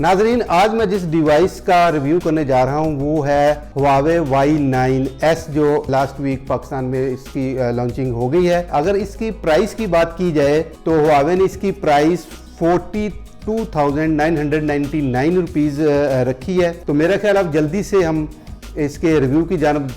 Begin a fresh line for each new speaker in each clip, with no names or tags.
नाजरीन, आज मैं जिस डिवाइस का रिव्यू करने जा रहा हूं वो है Huawei Y9S, जो लास्ट वीक पाकिस्तान में इसकी लॉन्चिंग हो गई है। अगर इसकी प्राइस की बात की जाए तो Huawei ने इसकी प्राइस 42,999 रुपीज़ रखी है। तो मेरा ख्याल अब जल्दी से हम इसके रिव्यू की जानब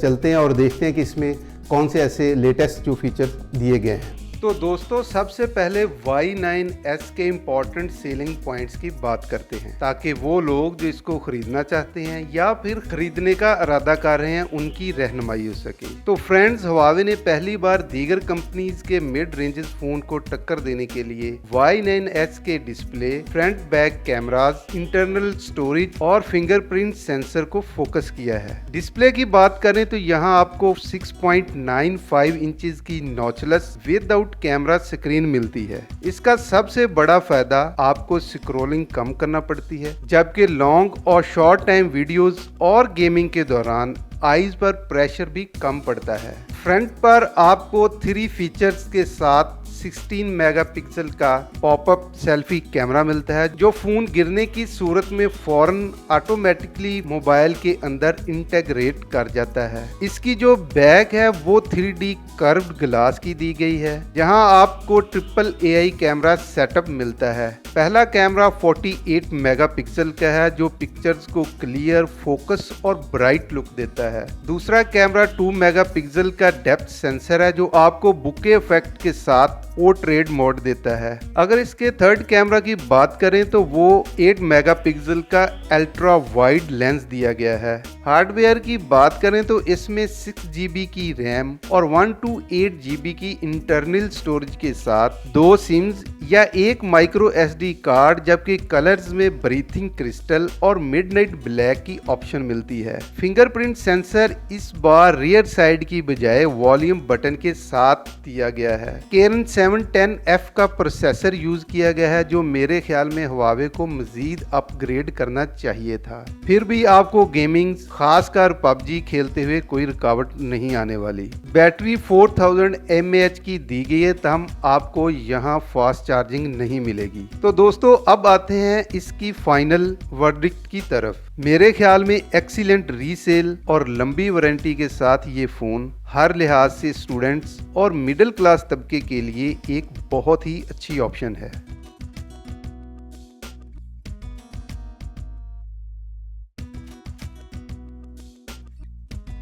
चलते हैं और देखते हैं कि इसमें कौन से ऐसे लेटेस्ट जो फीचर दिए गए हैं। तो दोस्तों, सबसे पहले Y9S के इम्पॉर्टेंट सेलिंग पॉइंट्स की बात करते हैं, ताकि वो लोग जो इसको खरीदना चाहते हैं या फिर खरीदने का इरादा कर रहे हैं उनकी रहनुमाई हो सके। तो फ्रेंड्स, Huawei ने पहली बार दीगर कंपनीज के मिड रेंज फोन को टक्कर देने के लिए Y9S के display, front back cameras, internal storage और फिंगरप्रिंट सेंसर को फोकस किया है। डिस्प्ले की बात करें तो यहाँ आपको 6.95 इंचेस की नॉचलेस विदाउट कैमरा स्क्रीन मिलती है। इसका सबसे बड़ा फायदा आपको स्क्रॉलिंग कम करना पड़ती है, जबकि लॉन्ग और शॉर्ट टाइम वीडियोस और गेमिंग के दौरान आईज पर प्रेशर भी कम पड़ता है। फ्रंट पर आपको 3 फीचर्स के साथ 16 मेगापिक्सल का पॉपअप सेल्फी कैमरा मिलता है, जो फोन गिरने की सूरत में फौरन ऑटोमेटिकली मोबाइल के अंदर इंटीग्रेट कर जाता है। इसकी जो बैक है वो 3D कर्व्ड ग्लास की दी गई है, जहां आपको ट्रिपल AI कैमरा सेटअप मिलता है। पहला कैमरा 48 मेगापिक्सल का है, जो पिक्चर्स को क्लियर, फोकस और ब्राइट लुक देता है। दूसरा कैमरा 2 मेगापिक्सल का डेप्थ सेंसर है, जो आपको बुके इफेक्ट के साथ पोर्ट्रेट मोड देता है। अगर इसके थर्ड कैमरा की बात करें तो वो 8 मेगापिक्सल का अल्ट्रा वाइड लेंस दिया गया है। हार्डवेयर की बात करें तो इसमें 6GB की रैम और 128GB की इंटरनल स्टोरेज के साथ 2 सिम्स या एक माइक्रो SD कार्ड, जबकि कलर्स में ब्रीथिंग क्रिस्टल और मिडनाइट ब्लैक की ऑप्शन मिलती है। फिंगरप्रिंट सेंसर इस बार रियर साइड की बजाय वॉल्यूम बटन के साथ दिया गया है। Kirin 710F का प्रोसेसर यूज किया गया है, जो मेरे ख्याल में Huawei को मजीद अपग्रेड करना चाहिए था। फिर भी आपको गेमिंग, खासकर PUBG खेलते हुए कोई रुकावट नहीं आने वाली। बैटरी 4000 mAh की दी गई है, तब आपको यहाँ फास्ट चार्जिंग नहीं मिलेगी। तो दोस्तों, अब आते हैं इसकी फाइनल वर्डिक्ट की तरफ। मेरे ख्याल में एक्सीलेंट रीसेल और लंबी वारंटी के साथ ये फ़ोन हर लिहाज से स्टूडेंट्स और मिडिल क्लास तबके के लिए एक बहुत ही अच्छी ऑप्शन है।